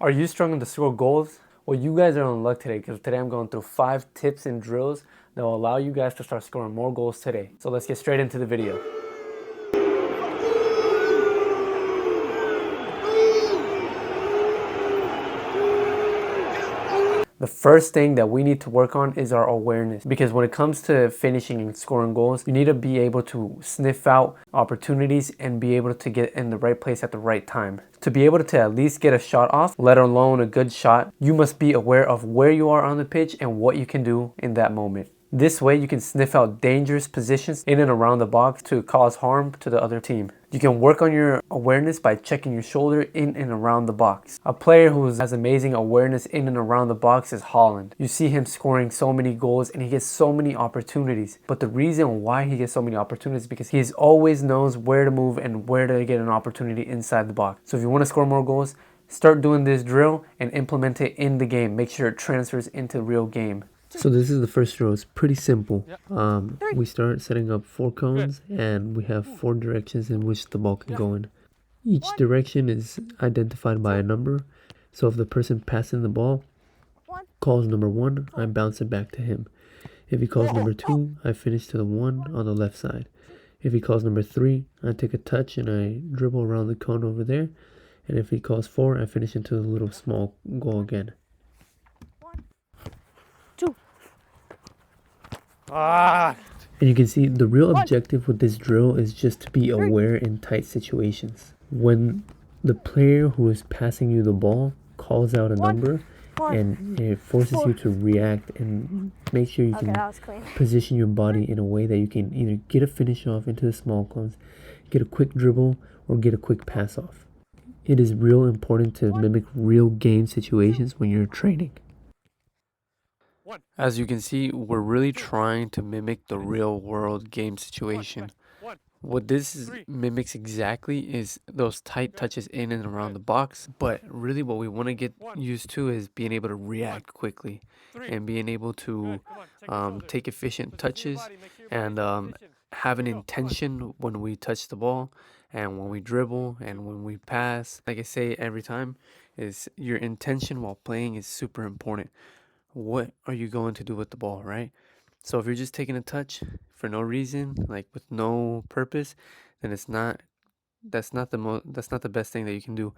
Are you struggling to score goals? Well, you guys are on luck today because today I'm going through 5 tips and drills that will allow you guys to start scoring more goals today. So let's get straight into the video. The first thing that we need to work on is our awareness, because when it comes to finishing and scoring goals, you need to be able to sniff out opportunities and be able to get in the right place at the right time. To be able to at least get a shot off, let alone a good shot, you must be aware of where you are on the pitch and what you can do in that moment. This way you can sniff out dangerous positions in and around the box to cause harm to the other team. You can work on your awareness by checking your shoulder in and around the box. A player who has amazing awareness in and around the box is Haaland. You see him scoring so many goals and he gets so many opportunities. But the reason why he gets so many opportunities is because he always knows where to move and where to get an opportunity inside the box. So if you want to score more goals, start doing this drill and implement it in the game. Make sure it transfers into real game. So this is the first drill. It's pretty simple. We start setting up 4 cones and we have 4 directions in which the ball can go in. Each direction is identified by a number. So if the person passing the ball calls number 1, I bounce it back to him. If he calls number 2, I finish to the 1 on the left side. If he calls number 3, I take a touch and I dribble around the cone over there. And if he calls 4, I finish into the little small goal again. And you can see the real objective with this drill is just to be aware in tight situations. When the player who is passing you the ball calls out a number and it forces you to react and make sure you can position your body in a way that you can either get a finish off into the small cones, get a quick dribble, or get a quick pass off. It is real important to mimic real game situations when you're training. As you can see, we're really trying to mimic the real world game situation. What this mimics exactly is those tight touches in and around the box, but really what we want to get used to is being able to react quickly and being able to take efficient touches and have an intention when we touch the ball and when we dribble and when we pass. Like I say every time, is your intention while playing is super important. What are you going to do with the ball, right? So if you're just taking a touch for no reason, like with no purpose, then that's not the best thing that you can do.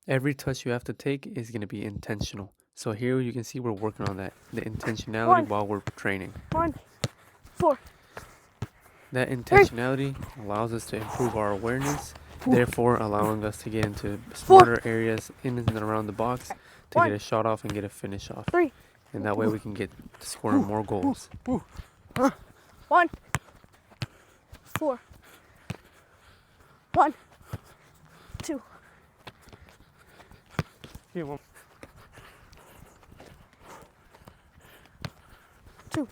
Every touch you have to take is going to be intentional. So here you can see we're working on that, the intentionality while we're training. 1, 4. That intentionality allows us to improve our awareness, therefore allowing us to get into smarter areas in and around the box to get a shot off and get a finish off. 3. And that way we can get scoring more goals. 1, 4. 1, 2. Here, one. 2.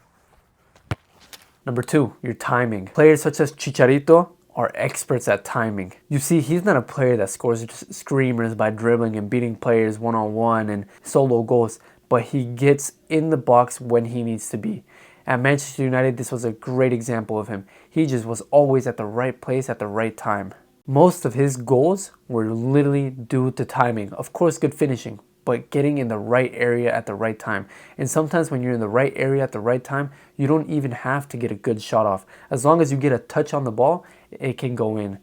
Number 2, your timing. Players such as Chicharito are experts at timing. You see, he's not a player that scores just screamers by dribbling and beating players one-on-one and solo goals, but he gets in the box when he needs to be. At Manchester United, this was a great example of him. He just was always at the right place at the right time. Most of his goals were literally due to timing. Of course, good finishing, but getting in the right area at the right time. And sometimes when you're in the right area at the right time, you don't even have to get a good shot off. As long as you get a touch on the ball, it can go in.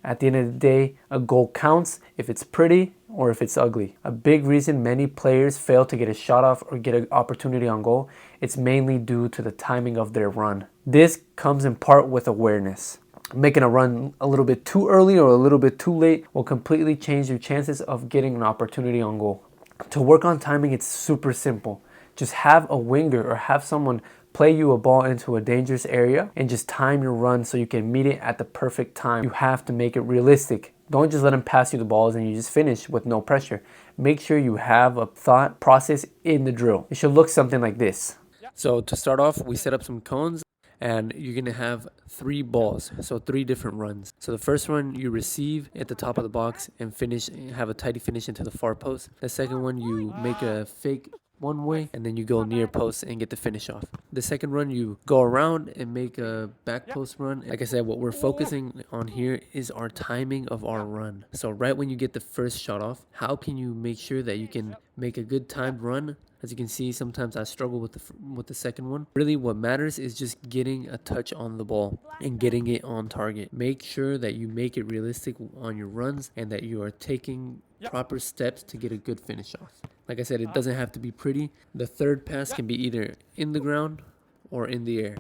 At the end of the day, a goal counts if it's pretty or if it's ugly. A big reason many players fail to get a shot off or get an opportunity on goal, it's mainly due to the timing of their run. This comes in part with awareness. Making a run a little bit too early or a little bit too late will completely change your chances of getting an opportunity on goal. To work on timing, it's super simple. Just have a winger or have someone play you a ball into a dangerous area and just time your run so you can meet it at the perfect time. You have to make it realistic. Don't just let them pass you the balls and you just finish with no pressure. Make sure you have a thought process in the drill. It should look something like this. So to start off, we set up some cones and you're going to have 3 balls, so 3 different runs. So the first one you receive at the top of the box and finish, have a tidy finish into the far post. The second one you make a fake one way, and then you go near post and get the finish off. The second run, you go around and make a back post run. Like I said, what we're focusing on here is our timing of our run. So right when you get the first shot off, how can you make sure that you can make a good timed run? As you can see, sometimes I struggle with the second one. Really, what matters is just getting a touch on the ball and getting it on target. Make sure that you make it realistic on your runs and that you are taking proper steps to get a good finish off. Like I said, it doesn't have to be pretty. The third pass can be either in the ground or in the air.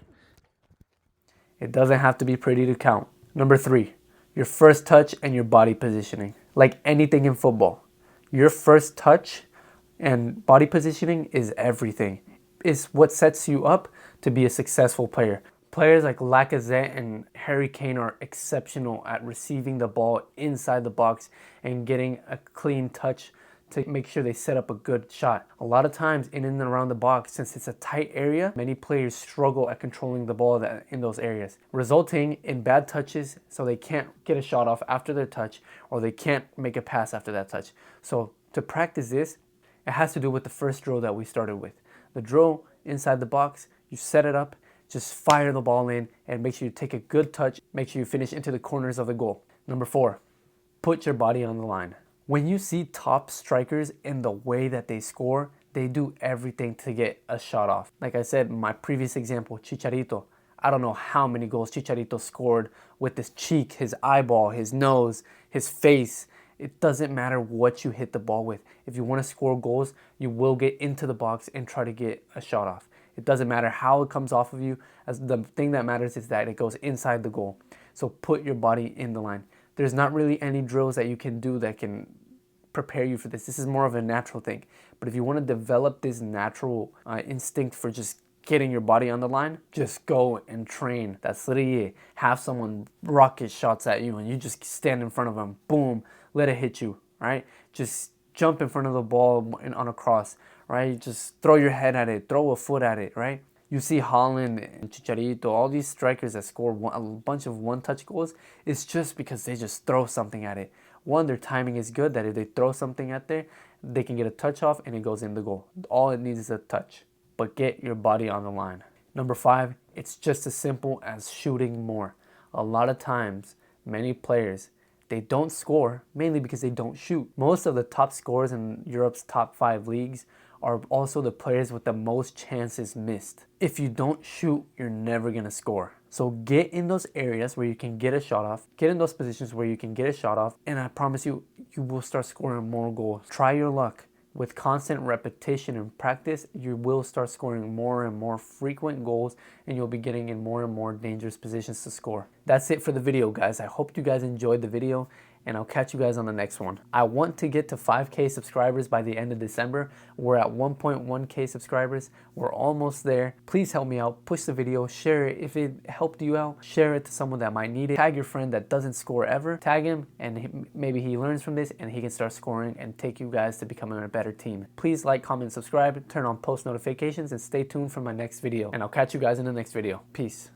It doesn't have to be pretty to count. Number 3, your first touch and your body positioning. Like anything in football, your first touch and body positioning is everything. It's what sets you up to be a successful player. Players like Lacazette and Harry Kane are exceptional at receiving the ball inside the box and getting a clean touch to make sure they set up a good shot. A lot of times in and around the box, since it's a tight area, many players struggle at controlling the ball in those areas, resulting in bad touches, so they can't get a shot off after their touch, or they can't make a pass after that touch. So to practice this, it has to do with the first drill that we started with. The drill inside the box, you set it up, just fire the ball in, and make sure you take a good touch, make sure you finish into the corners of the goal. Number 4, put your body on the line. When you see top strikers in the way that they score, they do everything to get a shot off. Like I said, my previous example, Chicharito. I don't know how many goals Chicharito scored with his cheek, his eyeball, his nose, his face. It doesn't matter what you hit the ball with. If you want to score goals, you will get into the box and try to get a shot off. It doesn't matter how it comes off of you. As the thing that matters is that it goes inside the goal. So put your body in the line. There's not really any drills that you can do that can prepare you for this. This is more of a natural thing. But if you want to develop this natural instinct for just getting your body on the line, just go and train. That's literally it. Have someone rocket shots at you and you just stand in front of them. Boom, let it hit you, right? Just jump in front of the ball on a cross, right? Just throw your head at it, throw a foot at it, right? You see Haaland and Chicharito, all these strikers that score a bunch of one-touch goals, it's just because they just throw something at it. One, their timing is good, that if they throw something at there, they can get a touch off and it goes in the goal. All it needs is a touch, but get your body on the line. Number 5, it's just as simple as shooting more. A lot of times, many players, they don't score mainly because they don't shoot. Most of the top scorers in Europe's top 5 leagues are also the players with the most chances missed. If you don't shoot, you're never gonna score. So get in those areas where you can get a shot off, get in those positions where you can get a shot off, and I promise you, you will start scoring more goals. Try your luck. With constant repetition and practice, you will start scoring more and more frequent goals, and you'll be getting in more and more dangerous positions to score. That's it for the video, guys. I hope you guys enjoyed the video, and I'll catch you guys on the next one. I want to get to 5K subscribers by the end of December. We're at 1.1K subscribers. We're almost there. Please help me out. Push the video, share it. If it helped you out, share it to someone that might need it. Tag your friend that doesn't score ever. Tag him, and maybe he learns from this and he can start scoring and take you guys to becoming a better team. Please like, comment, subscribe, turn on post notifications, and stay tuned for my next video. And I'll catch you guys in the next video. Peace.